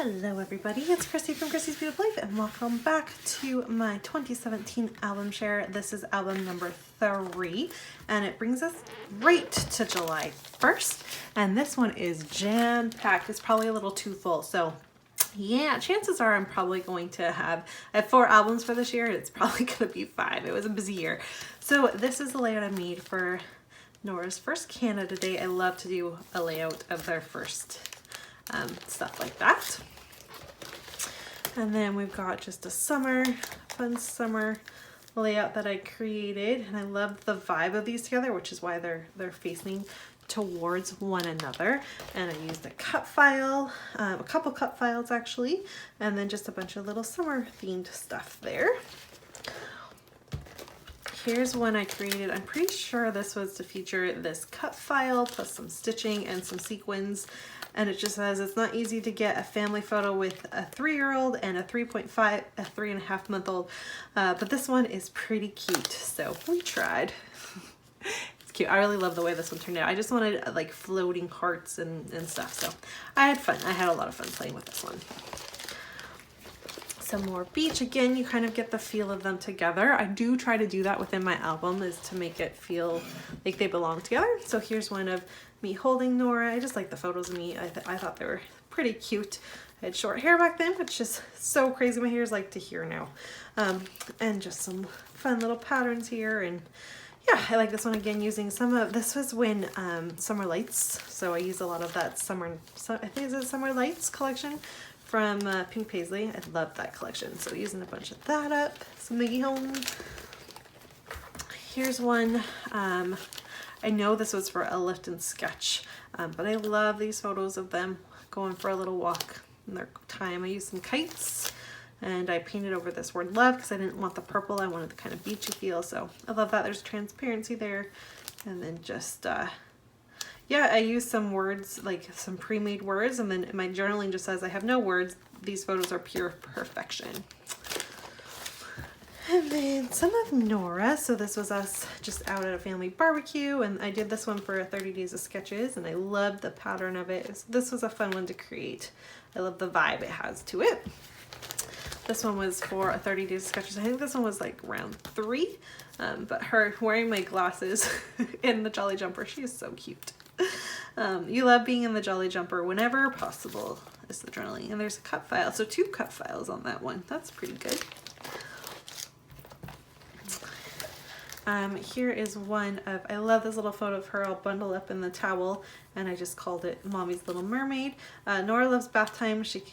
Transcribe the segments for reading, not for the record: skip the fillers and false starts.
Hello everybody, it's Christy from Christy's Beautiful Life and welcome back to my 2017 album share. This is album number 3 and it brings us right to July 1st, and this one is jam-packed. It's probably a little too full, so yeah, chances are I'm probably going to I have 4 albums for this year. It's probably going to be 5. It was a busy year. So this is the layout I made for Nora's first Canada Day. I love to do a layout of their first stuff like that. And then we've got just a fun summer layout that I created, and I love the vibe of these together, which is why they're facing towards one another. And I used a cut file, a couple cut files actually, and then just a bunch of little summer themed stuff there. Here's one I created. I'm pretty sure this was to feature this cut file plus some stitching and some sequins. And it just says it's not easy to get a family photo with a 3-year-old and a 3.5-month-old, but this one is pretty cute, so we tried. It's cute. I really love the way this one turned out. I just wanted like floating hearts and stuff, so I had fun. I had a lot of fun playing with this one. Some more beach. Again, you kind of get the feel of them together. I do try to do that within my album, is to make it feel like they belong together. So here's one of me holding Nora. I just like the photos of me. I thought they were pretty cute. I had short hair back then, which is so crazy. My hair is like to here now. And just some fun little patterns here. And yeah, I like this one again, using this was when Summer Lights. So I used a lot of that I think it's Summer Lights collection from Pink Paisley. I love that collection. So using a bunch of that up. Some Miggy Home. Here's one. I know this was for a lift and sketch, but I love these photos of them going for a little walk in their time. I used some kites and I painted over this word love because I didn't want the purple. I wanted the kind of beachy feel. So I love that. There's transparency there. And then just, yeah, I used some words, like some pre-made words, and then my journaling just says I have no words. These photos are pure perfection. And then some of Nora. So this was us just out at a family barbecue, and I did this one for 30 days of sketches, and I loved the pattern of it. This was a fun one to create. I love the vibe it has to it. This one was for a 30 days of sketches. I think this one was like round 3, but her wearing my glasses in the Jolly Jumper, she is so cute. You love being in the Jolly Jumper whenever possible is the journaling. And there's a cut file, so 2 cut files on that one. That's pretty good. Here is one of, I love this little photo of her all bundled up in the towel, and I just called it Mommy's Little Mermaid. Nora loves bath time. She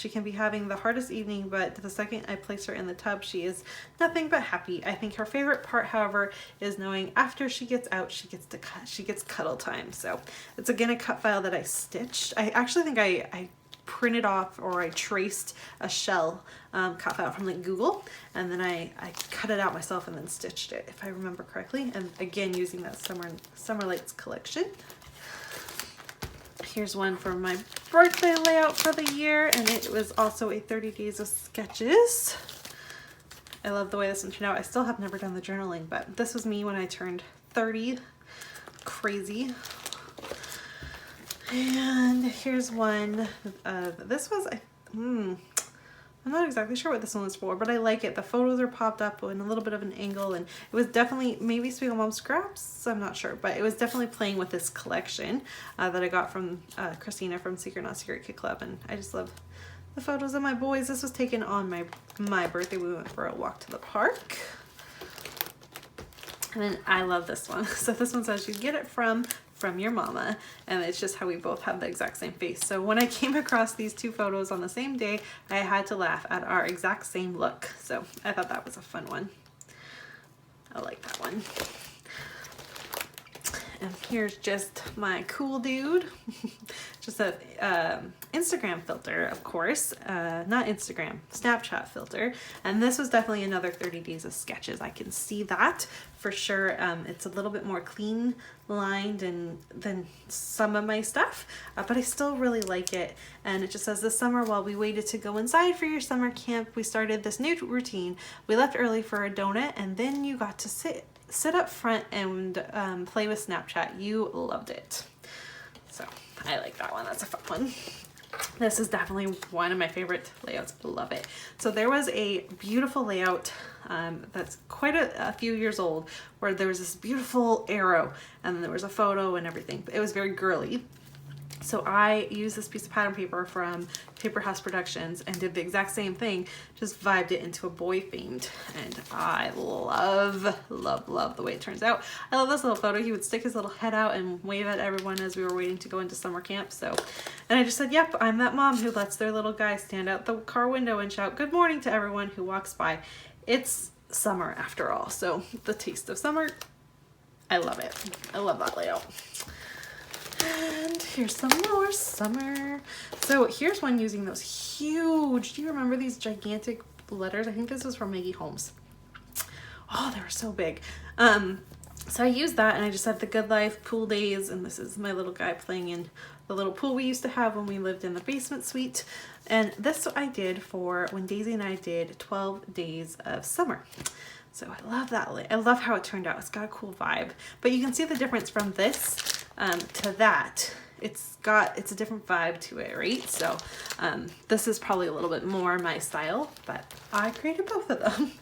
can be having the hardest evening, but the second I place her in the tub, she is nothing but happy. I think her favorite part, however, is knowing after she gets out, she gets cuddle time. So it's again a cut file that I stitched. I actually think I printed off, or I traced a shell cut file from like Google, and then I cut it out myself and then stitched it, if I remember correctly, and again using that Summer Lights collection. Here's one for my birthday layout for the year, and it was also a 30 days of sketches. I love the way this one turned out. I still have never done the journaling, but this was me when I turned 30. Crazy. And here's one of, this was, I'm not exactly sure what this one was for, but I like it. The photos are popped up in a little bit of an angle, and it was definitely, maybe Sweet Mom Scraps, I'm not sure, but it was definitely playing with this collection that I got from Christina from Secret Not Secret Kid Club, and I just love the photos of my boys. This was taken on my birthday. We went for a walk to the park. And then I love this one. So this one says you get it from your mama, and it's just how we both have the exact same face. So when I came across these 2 photos on the same day, I had to laugh at our exact same look. So I thought that was a fun one. I like that one. And here's just my cool dude. Just a Instagram filter, of course. Not Instagram, Snapchat filter. And this was definitely another 30 days of sketches. I can see that for sure. It's a little bit more clean lined than some of my stuff, but I still really like it. And it just says, this summer while we waited to go inside for your summer camp, we started this new routine. We left early for a donut, and then you got to sit up front and play with Snapchat. You loved it. So I like that one. That's a fun one. This is definitely one of my favorite layouts. I love it. So there was a beautiful layout that's quite a few years old where there was this beautiful arrow and then there was a photo and everything. It was very girly. So I used this piece of pattern paper from Paper House Productions and did the exact same thing, just vibed it into a boy themed, and I love the way it turns out. I love this little photo. He would stick his little head out and wave at everyone as we were waiting to go into summer camp. So, and I just said, yep, I'm that mom who lets their little guy stand out the car window and shout good morning to everyone who walks by. It's summer after all, so the taste of summer, I love it. I love that layout. And here's some more summer. So here's one using those huge, do you remember these gigantic letters? I think this was from Maggie Holmes. Oh, they were so big. So I used that and I just had the Good Life pool days, and this is my little guy playing in the little pool we used to have when we lived in the basement suite. And this I did for when Daisy and I did 12 days of summer. So I love that. I love how it turned out. It's got a cool vibe. But you can see the difference from this to that. It's a different vibe to it, right? So this is probably a little bit more my style, but I created both of them.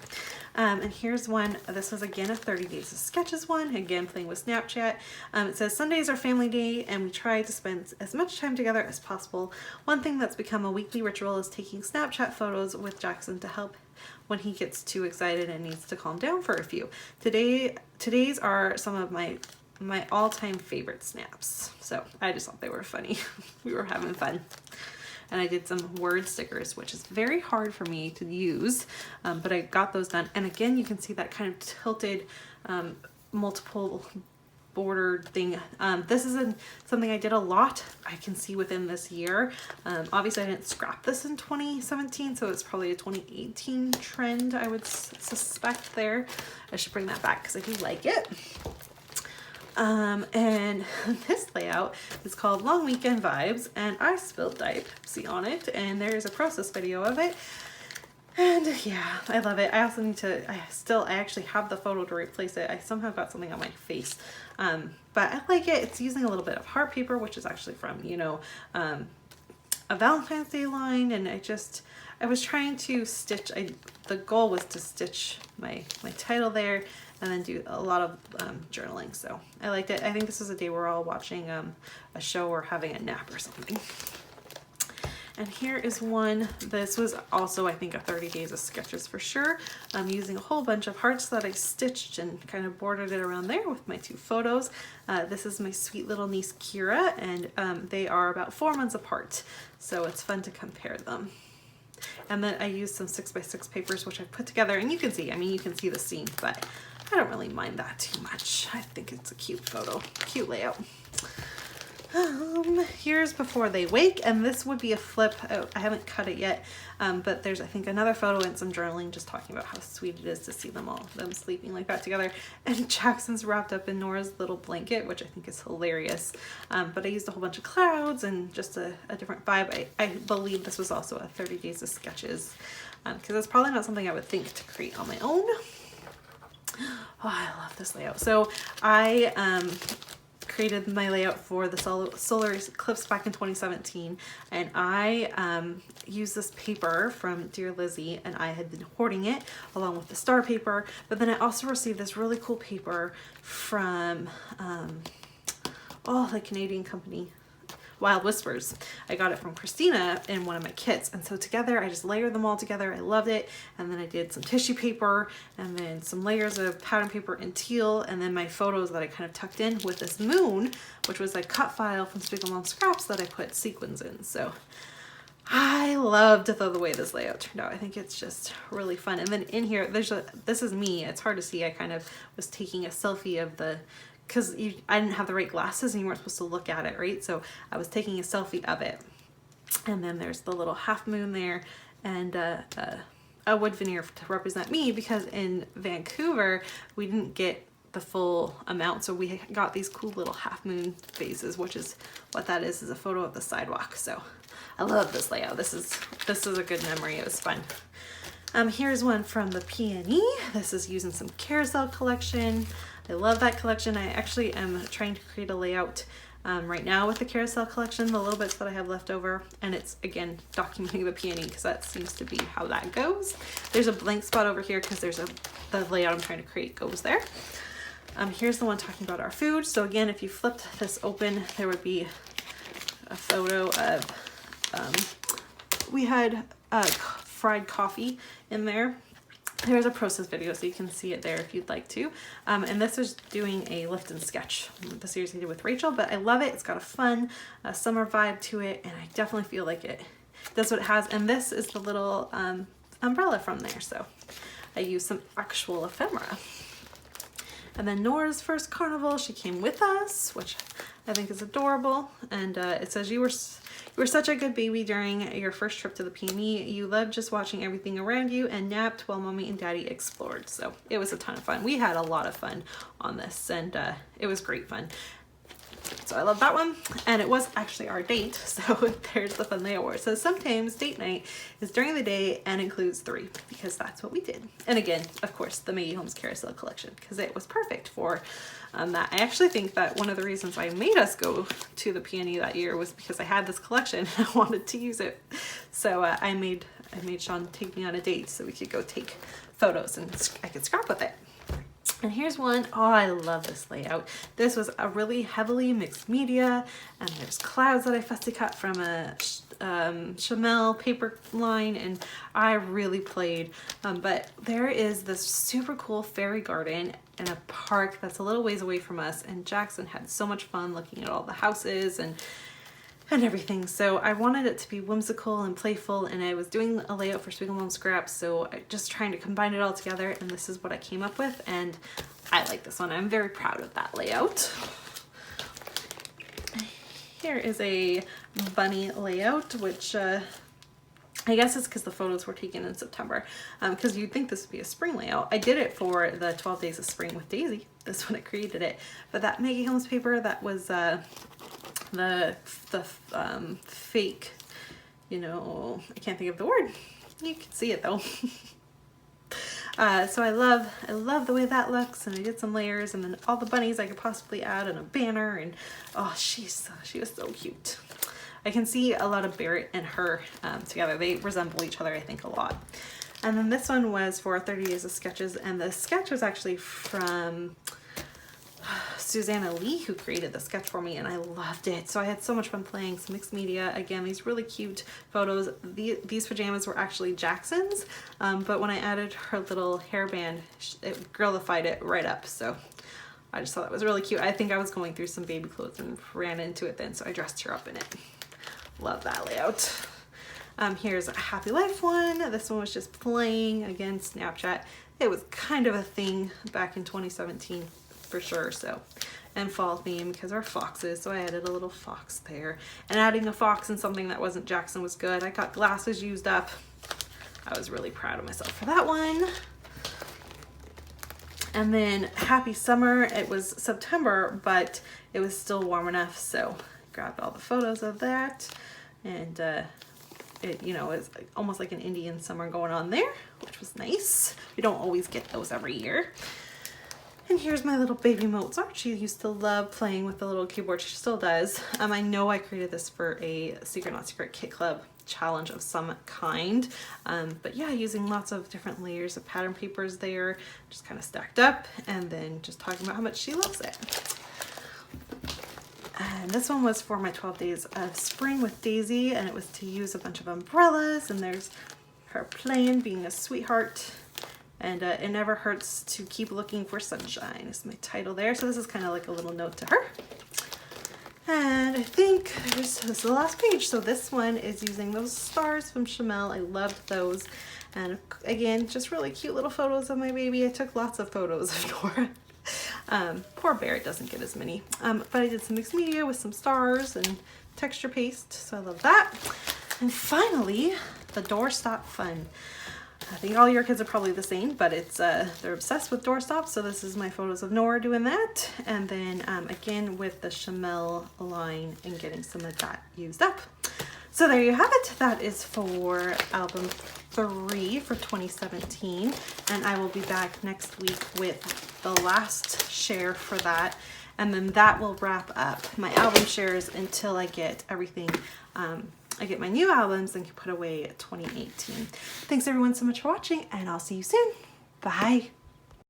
And here's one. This was again a 30 Days of Sketches one, again playing with Snapchat. It says Sundays are family day and we try to spend as much time together as possible. One thing that's become a weekly ritual is taking Snapchat photos with Jackson to help when he gets too excited and needs to calm down for a few. Today's are some of my all-time favorite snaps. So I just thought they were funny. We were having fun. And I did some word stickers, which is very hard for me to use, but I got those done. And again, you can see that kind of tilted multiple border thing. This is something I did a lot, I can see within this year. Obviously I didn't scrap this in 2017, so it's probably a 2018 trend, I would suspect there. I should bring that back because I do like it. And this layout is called Long Weekend Vibes, and I spilled Diet Pepsi on it, and there's a process video of it. And yeah, I love it. I also need to, I actually have the photo to replace it. I somehow got something on my face. But I like it. It's using a little bit of heart paper, which is actually from, you know, a Valentine's Day line. And I was trying to stitch, the goal was to stitch my title there and then do a lot of journaling. So I liked it. I think this is a day we're all watching a show or having a nap or something. And here is one. This was also, I think, a 30 Days of Sketches for sure. I'm using a whole bunch of hearts that I stitched and kind of bordered it around there with my two photos. This is my sweet little niece Kira, and they are about 4 months apart. So it's fun to compare them. And then I used some 6x6 papers, which I put together, and you can see, I mean, you can see the seam, but I don't really mind that too much. I think it's a cute photo, cute layout. Here's Before They Wake, and this would be a flip. I haven't cut it yet, but there's, I think, another photo and some journaling just talking about how sweet it is to see them sleeping like that together. And Jackson's wrapped up in Nora's little blanket, which I think is hilarious. But I used a whole bunch of clouds and just a different vibe. I believe this was also a 30 Days of Sketches, because that's probably not something I would think to create on my own. Oh, I love this layout. So I created my layout for the solar eclipse back in 2017, and I used this paper from Dear Lizzie, and I had been hoarding it along with the star paper, but then I also received this really cool paper from the Canadian company Wild Whispers. I got it from Christina in one of my kits, and so together I just layered them all together. I loved it. And then I did some tissue paper and then some layers of pattern paper in teal, and then my photos that I kind of tucked in with this moon, which was a cut file from Spiggle Mom Scraps that I put sequins in. So I loved the way this layout turned out. I think it's just really fun. And then in here, this is me. It's hard to see. I kind of was taking a selfie of because I didn't have the right glasses and you weren't supposed to look at it, right? So I was taking a selfie of it. And then there's the little half moon there, and a wood veneer to represent me, because in Vancouver, we didn't get the full amount. So we got these cool little half moon faces, which is what that is a photo of the sidewalk. So I love this layout. This is a good memory. It was fun. Here's one from the Peony. This is using some Carousel collection. I love that collection. I actually am trying to create a layout right now with the carousel collection, the little bits that I have left over, and it's again documenting the peony because that seems to be how that goes. There's a blank spot over here because there's the layout I'm trying to create goes there. Here's the one talking about our food. So again, if you flipped this open, there would be a photo of, we had fried coffee in there. There's a process video, so you can see it there if you'd like to. And this is doing a lift and sketch, the series I did with Rachel, but I love it. It's got a fun summer vibe to it, and I definitely feel like it does what it has. And this is the little umbrella from there, so I used some actual ephemera. And then Nora's first carnival, she came with us, which I think is adorable. And it says, you were such a good baby during your first trip to the Peony. You loved just watching everything around you and napped while mommy and daddy explored. So it was a ton of fun. We had a lot of fun on this, and it was great fun. So I love that one. And it was actually our date. So there's the fun layout where it says sometimes date night is during the day and includes 3, because that's what we did. And again, of course, the Maggie Holmes Carousel collection, because it was perfect for that. I actually think that one of the reasons why I made us go to the Peony that year was because I had this collection and I wanted to use it. So I made Sean take me on a date so we could go take photos and I could scrap with it. And here's one. Oh, I love this layout. This was a really heavily mixed media, and there's clouds that I fussy cut from a Chamel paper line, and I really played. But there is this super cool fairy garden in a park that's a little ways away from us, and Jackson had so much fun looking at all the houses and everything. So I wanted it to be whimsical and playful, and I was doing a layout for Sweet Mom Scraps, so I just trying to combine it all together, and this is what I came up with, and I like this one. I'm very proud of that layout. Here is a bunny layout, which I guess it's because the photos were taken in September, because you'd think this would be a spring layout. I did it for the 12 Days of Spring with Daisy. This when I created it, but that Maggie Holmes paper, that was the fake, you know, I can't think of the word. You can see it though. So I love the way that looks, and I did some layers, and then all the bunnies I could possibly add, and a banner, and oh, she was so cute. I can see a lot of Barrett and her together. They resemble each other, I think, a lot. And then this one was for 30 Days of Sketches, and the sketch was actually from Susanna Lee, who created the sketch for me, and I loved it. So I had so much fun playing some mixed media. Again, these really cute photos. These pajamas were actually Jackson's, but when I added her little hairband, it girlified it right up. So I just thought that was really cute. I think I was going through some baby clothes and ran into it then, so I dressed her up in it. Love that layout. Here's a Happy Life one. This one was just playing, again, Snapchat. It was kind of a thing back in 2017 for sure, so, and fall theme because our foxes, so I added a little fox there, and adding a fox in something that wasn't Jackson was good. I got glasses used up. I was really proud of myself for that one. And then Happy Summer, it was September, but it was still warm enough, so I grabbed all the photos of that, and it, you know, is almost like an Indian summer going on there, which was nice. We don't always get those every year. And here's my little baby Mozart. She used to love playing with the little keyboard. She still does. I know I created this for a Secret Not Secret Kit Club challenge of some kind. But yeah, using lots of different layers of pattern papers there, just kind of stacked up, and then just talking about how much she loves it. And this one was for my 12 Days of Spring with Daisy, and it was to use a bunch of umbrellas, and there's her playing, being a sweetheart. And it never hurts to keep looking for sunshine is my title there. So this is kind of like a little note to her. And I think this is the last page. So this one is using those stars from Chamel. I loved those. And again, just really cute little photos of my baby. I took lots of photos of Nora. Poor Barrett doesn't get as many. But I did some mixed media with some stars and texture paste. So I love that. And finally, the doorstop fun. I think all your kids are probably the same, but it's they're obsessed with doorstops. So this is my photos of Nora doing that, and then again with the Chamel line and getting some of that used up. So there you have it. That is for album 3 for 2017, and I will be back next week with the last share for that. And then that will wrap up my album shares until I get everything, I get my new albums and can put away 2018. Thanks everyone so much for watching, and I'll see you soon. Bye.